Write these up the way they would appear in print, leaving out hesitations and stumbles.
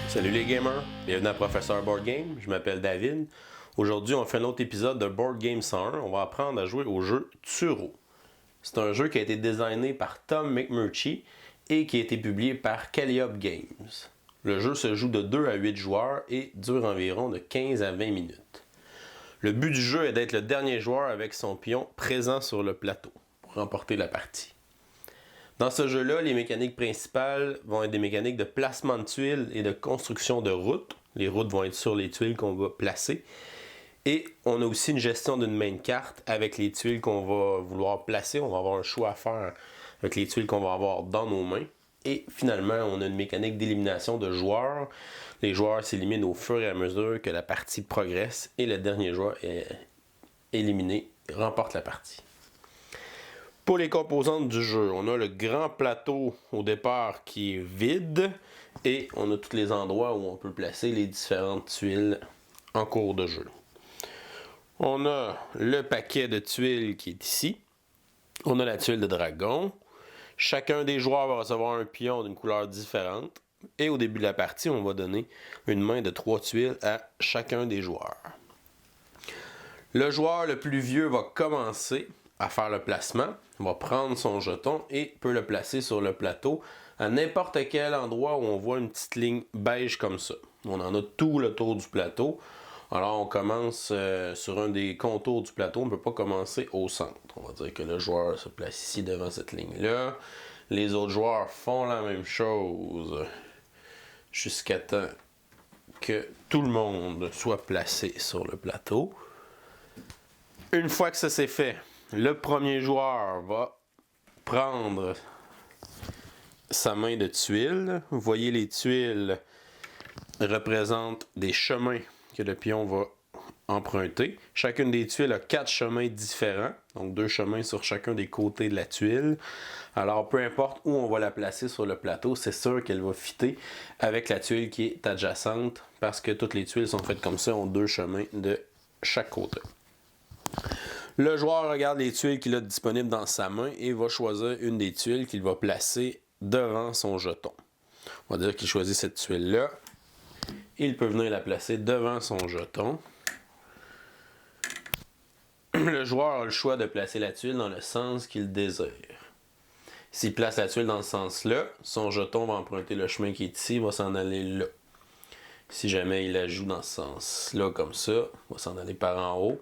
Salut les gamers, bienvenue à Professeur Board Game, je m'appelle David. Aujourd'hui on fait un autre épisode de Board Game 101, on va apprendre à jouer au jeu Turo. C'est un jeu qui a été designé par Tom McMurtry et qui a été publié par Calliope Games. Le jeu se joue de 2 à 8 joueurs et dure environ de 15 à 20 minutes. Le but du jeu est d'être le dernier joueur avec son pion présent sur le plateau pour remporter la partie. Dans ce jeu-là, les mécaniques principales vont être des mécaniques de placement de tuiles et de construction de routes. Les routes vont être sur les tuiles qu'on va placer. Et on a aussi une gestion d'une main de carte avec les tuiles qu'on va vouloir placer. On va avoir un choix à faire avec les tuiles qu'on va avoir dans nos mains. Et finalement, on a une mécanique d'élimination de joueurs. Les joueurs s'éliminent au fur et à mesure que la partie progresse. Et le dernier joueur est éliminé remporte la partie. Pour les composantes du jeu, on a le grand plateau au départ qui est vide et on a tous les endroits où on peut placer les différentes tuiles en cours de jeu. On a le paquet de tuiles qui est ici. On a la tuile de dragon. Chacun des joueurs va recevoir un pion d'une couleur différente. Et au début de la partie, on va donner une main de 3 tuiles à chacun des joueurs. Le joueur le plus vieux va commencer à faire le placement, il va prendre son jeton et peut le placer sur le plateau à n'importe quel endroit où on voit une petite ligne beige comme ça. On en a tout le tour du plateau. Alors on commence sur un des contours du plateau, on ne peut pas commencer au centre. On va dire que le joueur se place ici devant cette ligne-là. Les autres joueurs font la même chose jusqu'à temps que tout le monde soit placé sur le plateau. Une fois que ça c'est fait, le premier joueur va prendre sa main de tuiles. Vous voyez, les tuiles représentent des chemins que le pion va emprunter. Chacune des tuiles a 4 chemins différents, donc 2 chemins sur chacun des côtés de la tuile. Alors, peu importe où on va la placer sur le plateau, c'est sûr qu'elle va fitter avec la tuile qui est adjacente, parce que toutes les tuiles sont faites comme ça, ont 2 chemins de chaque côté. Le joueur regarde les tuiles qu'il a disponibles dans sa main et va choisir une des tuiles qu'il va placer devant son jeton. On va dire qu'il choisit cette tuile-là. Il peut venir la placer devant son jeton. Le joueur a le choix de placer la tuile dans le sens qu'il désire. S'il place la tuile dans ce sens-là, son jeton va emprunter le chemin qui est ici, il va s'en aller là. Si jamais il la joue dans ce sens-là comme ça, il va s'en aller par en haut.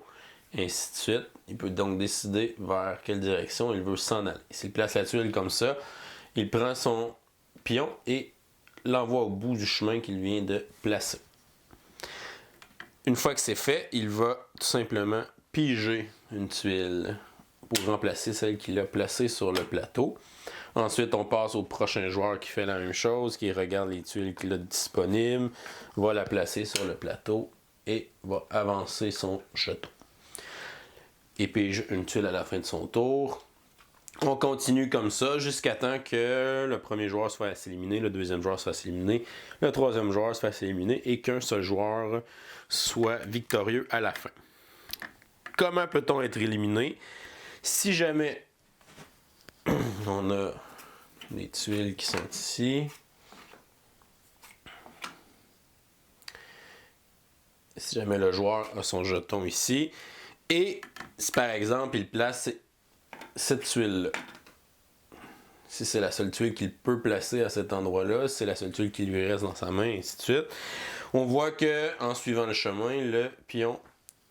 Et ainsi de suite. Il peut donc décider vers quelle direction il veut s'en aller. S'il place la tuile comme ça, il prend son pion et l'envoie au bout du chemin qu'il vient de placer. Une fois que c'est fait, il va tout simplement piger une tuile pour remplacer celle qu'il a placée sur le plateau. Ensuite, on passe au prochain joueur qui fait la même chose, qui regarde les tuiles qu'il a disponibles, va la placer sur le plateau et va avancer son jeton. Et pige une tuile à la fin de son tour. On continue comme ça jusqu'à temps que le premier joueur se fasse éliminer, le deuxième joueur se fasse éliminer, le troisième joueur se fasse éliminer et qu'un seul joueur soit victorieux à la fin. Comment peut-on être éliminé? Si jamais on a les tuiles qui sont ici, si jamais le joueur a son jeton ici, et si par exemple il place cette tuile-là, si c'est la seule tuile qu'il peut placer à cet endroit-là, c'est la seule tuile qui lui reste dans sa main, et ainsi de suite, on voit que en suivant le chemin, le pion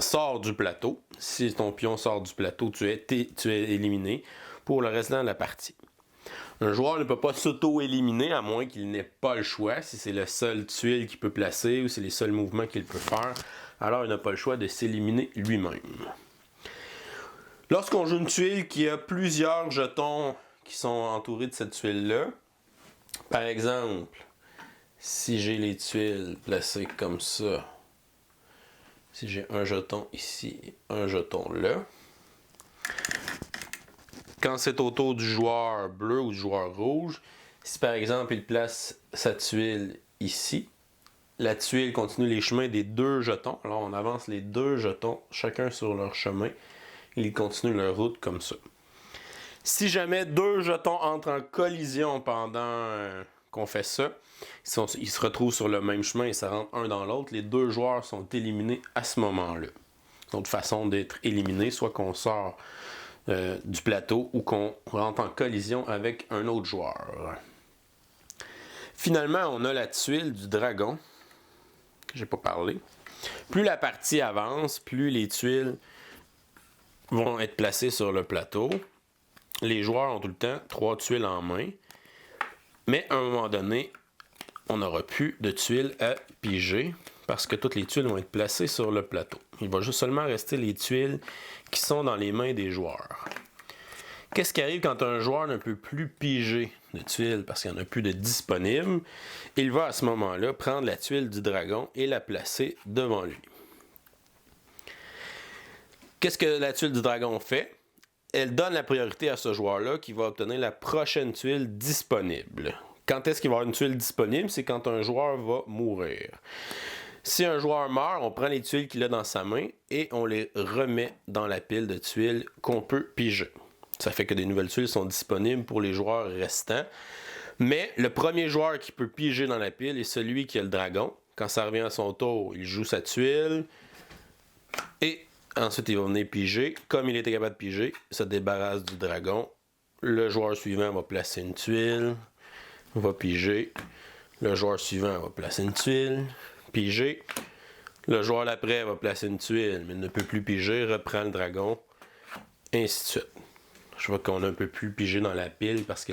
sort du plateau. Si ton pion sort du plateau, tu es éliminé pour le restant de la partie. Un joueur ne peut pas s'auto-éliminer à moins qu'il n'ait pas le choix. Si c'est la seule tuile qu'il peut placer ou c'est les seuls mouvements qu'il peut faire, alors il n'a pas le choix de s'éliminer lui-même. Lorsqu'on joue une tuile qui a plusieurs jetons qui sont entourés de cette tuile-là, par exemple, si j'ai les tuiles placées comme ça, si j'ai un jeton ici et un jeton là, quand c'est au tour du joueur bleu ou du joueur rouge, si par exemple il place sa tuile ici, la tuile continue les chemins des 2 jetons. Alors on avance les 2 jetons, chacun sur leur chemin. Ils continuent leur route comme ça. Si jamais 2 jetons entrent en collision pendant un qu'on fait ça, ils se retrouvent sur le même chemin et ça rentre un dans l'autre. Les deux joueurs sont éliminés à ce moment-là. D'autres façons d'être éliminés, soit qu'on sort du plateau ou qu'on rentre en collision avec un autre joueur. Finalement, on a la tuile du dragon. J'ai pas parlé. Plus la partie avance, plus les tuiles vont être placées sur le plateau. Les joueurs ont tout le temps 3 tuiles en main. Mais à un moment donné, on n'aura plus de tuiles à piger parce que toutes les tuiles vont être placées sur le plateau. Il va juste seulement rester les tuiles qui sont dans les mains des joueurs. Qu'est-ce qui arrive quand un joueur ne peut plus piger de tuiles parce qu'il n'y en a plus de disponibles? Il va à ce moment-là prendre la tuile du dragon et la placer devant lui. Qu'est-ce que la tuile du dragon fait? Elle donne la priorité à ce joueur-là qui va obtenir la prochaine tuile disponible. Quand est-ce qu'il va y avoir une tuile disponible? C'est quand un joueur va mourir. Si un joueur meurt, on prend les tuiles qu'il a dans sa main et on les remet dans la pile de tuiles qu'on peut piger. Ça fait que des nouvelles tuiles sont disponibles pour les joueurs restants. Mais le premier joueur qui peut piger dans la pile est celui qui a le dragon. Quand ça revient à son tour, il joue sa tuile et ensuite il va venir piger. Comme il était capable de piger, il se débarrasse du dragon. Le joueur suivant va placer une tuile, va piger. Le joueur suivant va placer une tuile, piger. Le joueur d'après va placer une tuile, mais il ne peut plus piger, reprend le dragon, ainsi de suite. Je vois qu'on a un peu plus pigé dans la pile parce que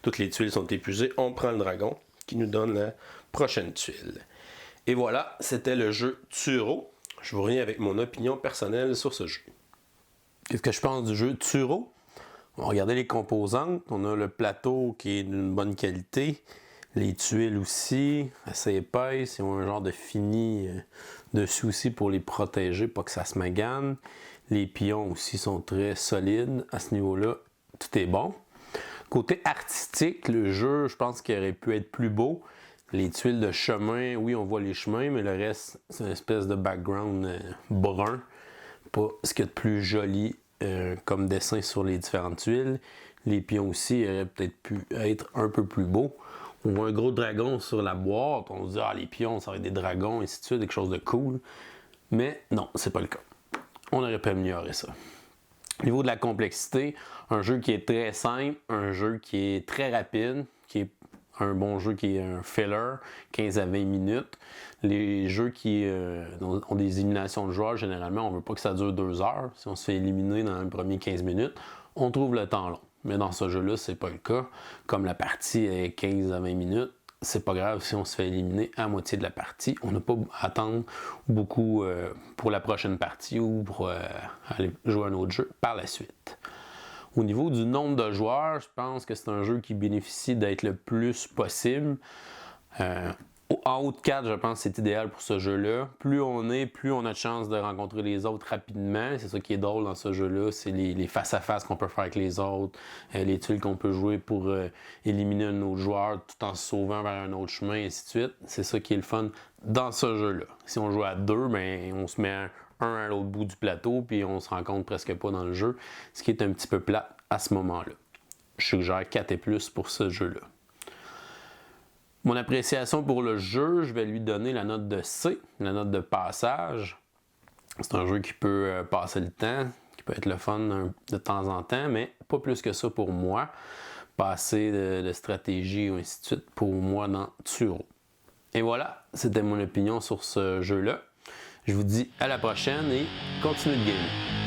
toutes les tuiles sont épuisées. On prend le dragon qui nous donne la prochaine tuile. Et voilà, c'était le jeu Turo. Je vous reviens avec mon opinion personnelle sur ce jeu. Qu'est-ce que je pense du jeu Turo? On va regarder les composantes. On a le plateau qui est d'une bonne qualité. Les tuiles aussi, assez épaisses. Ils ont un genre de fini dessus aussi pour les protéger, pas que ça se magane. Les pions aussi sont très solides. À ce niveau-là, tout est bon. Côté artistique, le jeu, je pense qu'il aurait pu être plus beau. Les tuiles de chemin, oui, on voit les chemins, mais le reste, c'est une espèce de background brun. Pas ce qu'il y a de plus joli comme dessin sur les différentes tuiles. Les pions aussi auraient peut-être pu être un peu plus beaux. On voit un gros dragon sur la boîte. On se dit, les pions, ça va être des dragons, et ainsi de suite, quelque chose de cool. Mais non, c'est pas le cas. On aurait pu améliorer ça. Au niveau de la complexité, un jeu qui est très simple, un jeu qui est très rapide, qui est un bon jeu qui est un filler, 15 à 20 minutes. Les jeux qui ont des éliminations de joueurs, généralement, on ne veut pas que ça dure 2 heures. Si on se fait éliminer dans les premiers 15 minutes, on trouve le temps long. Mais dans ce jeu-là, c'est pas le cas. Comme la partie est 15 à 20 minutes, c'est pas grave si on se fait éliminer à moitié de la partie. On n'a pas à attendre beaucoup pour la prochaine partie ou pour aller jouer à un autre jeu par la suite. Au niveau du nombre de joueurs, je pense que c'est un jeu qui bénéficie d'être le plus possible. En haut de 4, je pense que c'est idéal pour ce jeu-là. Plus on est, plus on a de chance de rencontrer les autres rapidement. C'est ça qui est drôle dans ce jeu-là, c'est les face-à-face qu'on peut faire avec les autres, les tuiles qu'on peut jouer pour éliminer un autre joueur tout en se sauvant vers un autre chemin, et ainsi de suite. C'est ça qui est le fun dans ce jeu-là. Si on joue à 2, ben, on se met un à l'autre bout du plateau, puis on se rencontre presque pas dans le jeu, ce qui est un petit peu plat à ce moment-là. Je suggère 4 et plus pour ce jeu-là. Mon appréciation pour le jeu, je vais lui donner la note de C, la note de passage. C'est un jeu qui peut passer le temps, qui peut être le fun de temps en temps, mais pas plus que ça pour moi. Passer de stratégie ou ainsi de suite pour moi dans Turo. Et voilà, c'était mon opinion sur ce jeu-là. Je vous dis à la prochaine et continuez de gamer.